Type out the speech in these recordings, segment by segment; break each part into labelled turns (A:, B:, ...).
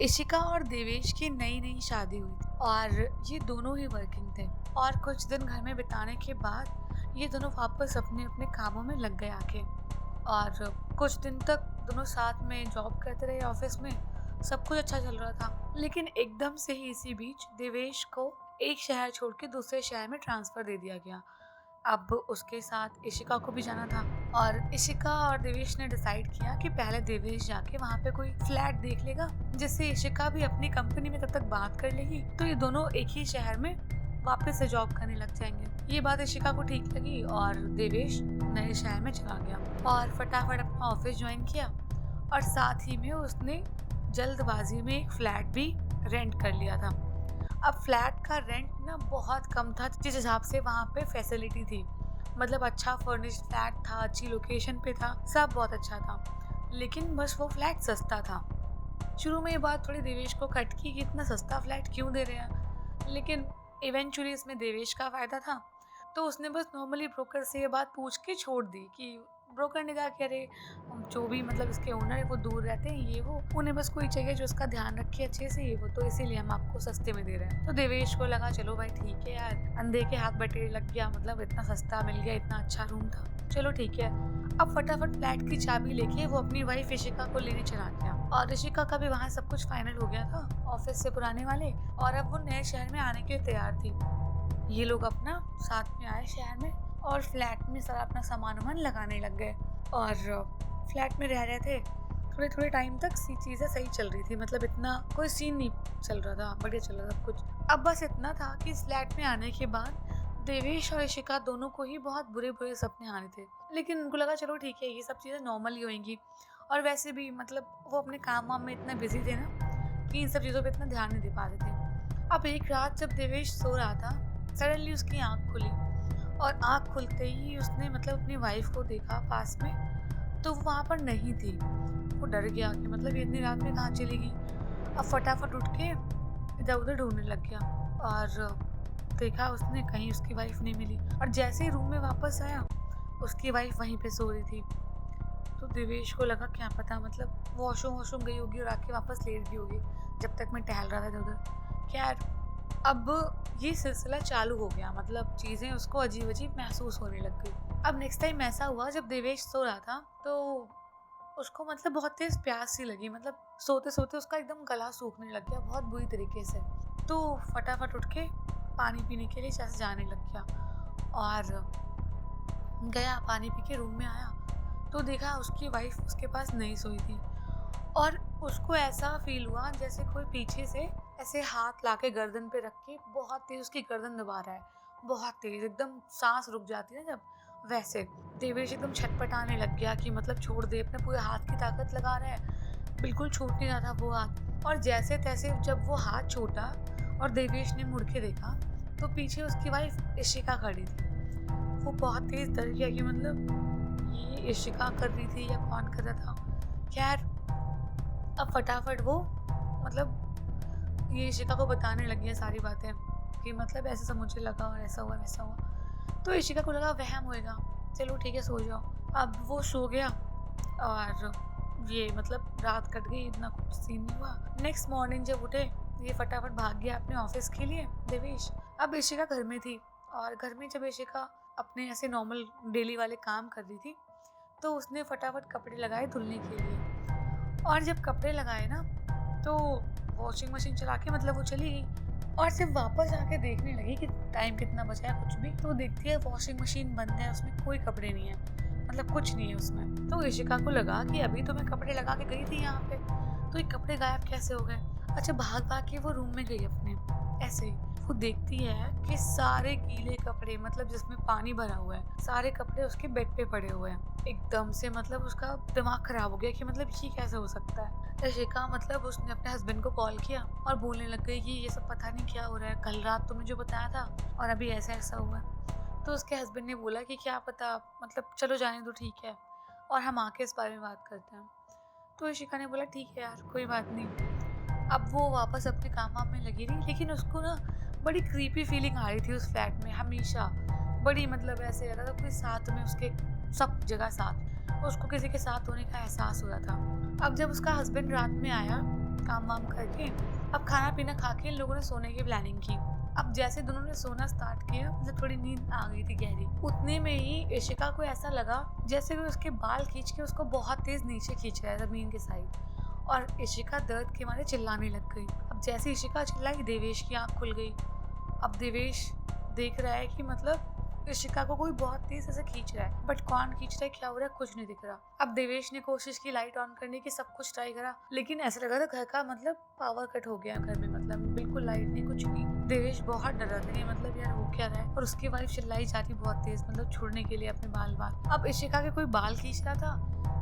A: इशिका और देवेश की नई नई शादी हुई थी और ये दोनों ही वर्किंग थे। और कुछ दिन घर में बिताने के बाद ये दोनों वापस अपने अपने कामों में लग गए आके। और कुछ दिन तक दोनों साथ में जॉब करते रहे ऑफिस में। सब कुछ अच्छा चल रहा था, लेकिन एकदम से ही इसी बीच देवेश को एक शहर छोड़ के दूसरे शहर में ट्रांसफर दे दिया गया। अब उसके साथ इशिका को भी जाना था और इशिका और देवेश ने डिसाइड किया कि पहले देवेश जाके वहाँ पे कोई फ्लैट देख लेगा, जिससे इशिका भी अपनी कंपनी में तब तक बात कर लेगी, तो ये दोनों एक ही शहर में वापस से जॉब करने लग जाएंगे। ये बात इशिका को ठीक लगी और देवेश नए शहर में चला गया और फटाफट अपना ऑफिस ज्वाइन किया। और साथ ही में उसने जल्दबाजी में एक फ्लैट भी रेंट कर लिया था। अब फ्लैट का रेंट ना बहुत कम था, जिस हिसाब से वहाँ पे फैसिलिटी थी। मतलब अच्छा फर्निश्ड फ्लैट था, अच्छी लोकेशन पे था, सब बहुत अच्छा था, लेकिन बस वो फ्लैट सस्ता था। शुरू में ये बात थोड़ी देवेश को खटकी कि इतना सस्ता फ्लैट क्यों दे रहे हैं, लेकिन इवेंचुअली इसमें देवेश का फ़ायदा था। तो उसने बस नॉर्मली ब्रोकर से ये बात पूछ के छोड़ दी कि ब्रोकर ने कहा कि अरे जो भी मतलब इसके ओनर है वो दूर रहते हैं, ये वो उन्हें बस कोई चाहिए जो इसका ध्यान रखे अच्छे से, ये वो, तो इसीलिए हम आपको सस्ते में दे रहे हैं। तो देवेश को लगा चलो भाई ठीक है यार, अंधे के हाथ बटेर लग गया, मतलब इतना सस्ता मिल गया, इतना अच्छा रूम था, चलो ठीक है। अब फटाफट फ्लैट की चाबी लेके वो अपनी वाइफ इशिका को लेने चला गया और इशिका का भी वहाँ सब कुछ फाइनल हो गया था ऑफिस से पुराने वाले, और अब वो नए शहर में आने के लिए तैयार थी। ये लोग अपना साथ में आए शहर में और फ्लैट में सारा अपना सामान वामान लगाने लग गए और फ्लैट में रह रहे थे। थोड़े थोड़े टाइम तक चीज़ें सही चल रही थी, मतलब इतना कोई सीन नहीं चल रहा था, बढ़िया चल रहा था सब कुछ। अब बस इतना था कि इस फ्लैट में आने के बाद देवेश और इशिका दोनों को ही बहुत बुरे बुरे सपने आने थे, लेकिन उनको लगा चलो ठीक है, ये सब चीज़ें नॉर्मल ही होंगी। और वैसे भी मतलब वो अपने काम वाम में इतना बिजी थे ना कि इन सब चीज़ों पे इतना ध्यान नहीं दे पाते थे। अब एक रात जब देवेश सो रहा था, सडनली उसकी आँख खुली और आँख खुलते ही उसने मतलब अपनी वाइफ को देखा पास में, तो वो वहाँ पर नहीं थी। वो डर गया कि मतलब ये इतनी रात में कहाँ चली गई। अब फटाफट उठ के इधर उधर ढूंढने लग गया और देखा उसने कहीं उसकी वाइफ नहीं मिली। और जैसे ही रूम में वापस आया, उसकी वाइफ वहीं पे सो रही थी। तो देवेश को लगा क्या पता मतलब वॉशरूम गई होगी और आके वापस लेट गई होगी जब तक मैं टहल रहा था इधर उधर। खैर, अब ये सिलसिला चालू हो गया, मतलब चीज़ें उसको अजीब अजीब महसूस होने लग गई। अब नेक्स्ट टाइम ऐसा हुआ जब देवेश सो रहा था, तो उसको मतलब बहुत तेज प्यास सी लगी, मतलब सोते सोते उसका एकदम गला सूखने लग गया बहुत बुरी तरीके से। तो फटाफट उठ के पानी पीने के लिए जैसे जाने लग गया और गया, पानी पी के रूम में आया तो देखा उसकी वाइफ उसके पास नहीं सोई थी। और उसको ऐसा फील हुआ जैसे कोई पीछे से ऐसे हाथ लाके गर्दन पे रख के बहुत तेज उसकी गर्दन दबा रहा है, बहुत तेज, एकदम सांस रुक जाती है ना जब, वैसे। देवेश एकदम छटपटाने लग गया कि मतलब छोड़ दे, अपने पूरे हाथ की ताकत लगा रहा है, बिल्कुल छूट नहीं रहा था वो हाथ। और जैसे तैसे जब वो हाथ छूटा और देवेश ने मुड़ के देखा, तो पीछे उसकी वाइफ इशिका खड़ी थी। वो बहुत तेज डर गया कि मतलब ये इशिका कर रही थी या कौन कर रहा था। खैर, अब फटाफट वो मतलब ये इशिका को बताने लगी है सारी बातें कि मतलब ऐसे सब मुझे लगा और ऐसा हुआ वैसा हुआ। तो इशिका को लगा वहम होएगा, चलो ठीक है सो जाओ। अब वो सो गया और ये मतलब रात कट गई, इतना कुछ सीन नहीं हुआ। नेक्स्ट मॉर्निंग जब उठे, ये फटाफट भाग गया अपने ऑफिस के लिए देवेश। अब इशिका घर में थी और घर में जब इशिका अपने ऐसे नॉर्मल डेली वाले काम कर रही थी, तो उसने फटाफट कपड़े लगाए धुलने के लिए। और जब कपड़े लगाए ना, तो वॉशिंग मशीन चला के मतलब वो चली गई और सिर्फ वापस आके देखने लगी कि टाइम कितना बचा है कुछ भी, तो देखती है वॉशिंग मशीन बंद है, उसमें कोई कपड़े नहीं है, मतलब कुछ नहीं है उसमें। तो इशिका को लगा कि अभी तो मैं कपड़े लगा के गई थी यहाँ पे, तो ये कपड़े गायब कैसे हो गए। अच्छा, भाग भाग के वो रूम में गई अपने, ऐसे ही वो देखती है कि सारे गीले कपड़े, मतलब जिसमें पानी भरा हुआ है, सारे कपड़े उसके बेड पे पड़े हुए हैं। एकदम से मतलब उसका दिमाग खराब हो गया कि मतलब ये कैसे हो सकता है। इशिका मतलब उसने अपने हस्बैंड को कॉल किया और बोलने लग गई कि ये सब पता नहीं क्या हो रहा है, कल रात तुमने जो बताया था और अभी ऐसा ऐसा हुआ है। तो उसके हस्बैंड ने बोला कि क्या पता, मतलब चलो जाने दो ठीक है, और हम आके इस बारे में बात करते हैं। तो इशिका ने बोला ठीक है यार, कोई बात नहीं। अब वो वापस अपने काम वाम में लगी रही, लेकिन उसको ना बड़ी क्रीपी फीलिंग आ रही थी उस फ्लैट में हमेशा। बड़ी मतलब ऐसे लग रहा था कोई साथ में उसके, सब जगह साथ, उसको किसी के साथ होने का एहसास हो रहा था। अब जब उसका हस्बैंड रात में आया, काम वाम करके अब खाना पीना खा के इन लोगों ने सोने की प्लानिंग की। अब जैसे दोनों ने सोना स्टार्ट किया, मतलब थोड़ी नींद आ गई थी गहरी, उतने में ही इशिका को ऐसा लगा जैसे कोई उसके बाल खींच के उसको बहुत तेज नीचे खींच रहा है जमीन के साइड, और इशिका दर्द के मारे चिल्लाने लग गई। अब जैसे इशिका चिल्लाई, देवेश की आंख खुल गई। अब देवेश देख रहा है कि मतलब इशिका को कोई बहुत तेज ऐसे खींच रहा है, बट कौन खींच रहा है, क्या हो रहा है, कुछ नहीं दिख रहा। अब देवेश ने कोशिश की लाइट ऑन करने की, सब कुछ ट्राई करा, लेकिन ऐसा लगा था घर का मतलब पावर कट हो गया घर में, मतलब बिल्कुल लाइट नहीं, कुछ नहीं। देवेश बहुत डरा था, मतलब यार हो क्या रहा है, और उसकी वाइफ चिल्लाई जा रही बहुत तेज, मतलब छोड़ने के लिए अपने बाल। अब इशिका के कोई बाल खींच रहा था,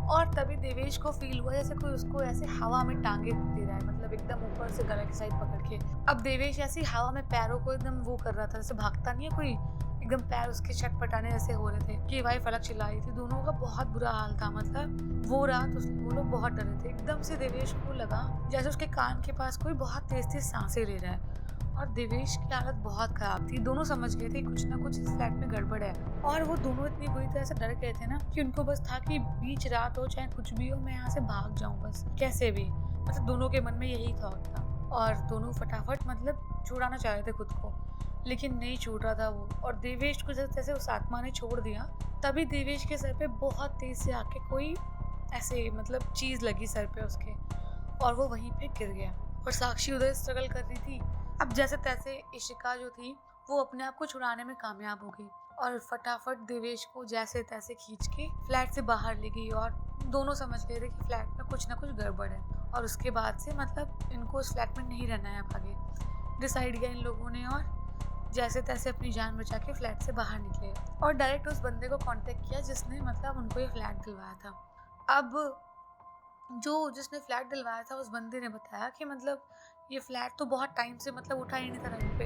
A: और तभी देवेश को फील हुआ जैसे कोई उसको ऐसे हवा में टांगे दे रहा है, मतलब एकदम ऊपर से गला की साइड पकड़ के। अब देवेश ऐसी हवा में पैरों को एकदम वो कर रहा था, जैसे भागता नहीं है कोई, एकदम पैर उसके चटपटाने जैसे हो रहे थे कि वाइफ अलग चिल्ला रही थी। दोनों का बहुत बुरा हाल था, मतलब वो रात वो लोग बहुत डरे थे। एकदम से देवेश को लगा जैसे उसके कान के पास कोई बहुत तेज तेज सांसें ले रहा है, और देवेश की हालत बहुत खराब थी। दोनों समझ गए थे कुछ ना कुछ इस फ्लैट में गड़बड़ है, और वो दोनों इतनी बुरी तरह से डर गए थे ना कि उनको बस था कि बीच रात हो चाहे कुछ भी हो, मैं यहाँ से भाग जाऊं बस कैसे भी, मतलब दोनों के मन में यही थॉट था। और दोनों फटाफट मतलब छुड़ाना चाह रहे थे खुद को, लेकिन नहीं छूट रहा था वो। और देवेश को जैसे उस आत्मा ने छोड़ दिया, तभी देवेश के सर पे बहुत तेज से आके कोई ऐसे मतलब चीज लगी सर पे उसके, और वो वहीं पे गिर गया। और साक्षी उधर स्ट्रगल कर रही थी। अब जैसे तैसे इशिका जो थी वो अपने आप को छुड़ाने में कामयाब हो गई, और फटाफट देवेश को जैसे तैसे खींच के फ्लैट से बाहर ले गई, और दोनों समझ गए थे कि फ्लैट में कुछ ना कुछ गड़बड़ है, और उसके बाद से मतलब इनको उस फ्लैट में नहीं रहना है अब आगे, डिसाइड किया इन लोगों ने। और जैसे तैसे अपनी जान बचा के फ्लैट से बाहर निकले, और डायरेक्ट उस बंदे को कांटेक्ट किया जिसने मतलब उनको ये फ्लैट दिलवाया था। अब जिसने फ्लैट दिलवाया था उस बंदे ने बताया कि मतलब ये फ्लैट तो बहुत टाइम से मतलब उठा ही नहीं था रंग पे,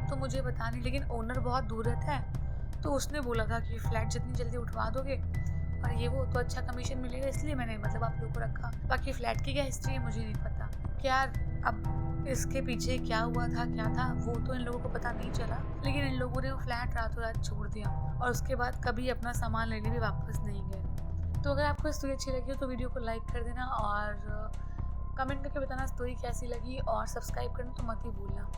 A: तो मुझे पता नहीं, लेकिन ओनर बहुत दूर रहता है, तो उसने बोला था कि फ्लैट जितनी जल्दी उठवा दोगे और ये वो तो अच्छा कमीशन मिलेगा, इसलिए मैंने मतलब आप लोग को रखा। बाकी फ्लैट की क्या हिस्ट्री है मुझे नहीं पता क्या, अब इसके पीछे क्या हुआ था क्या था वो तो इन लोगों को पता नहीं चला, लेकिन इन लोगों ने वो फ्लैट रातों रात छोड़ दिया, और उसके बाद कभी अपना सामान लेने भी वापस नहीं गए। तो अगर आपको स्टोरी अच्छी लगी हो तो वीडियो को लाइक कर देना, और कमेंट करके बताना स्टोरी कैसी लगी, और सब्सक्राइब करना तो मत ही भूलना।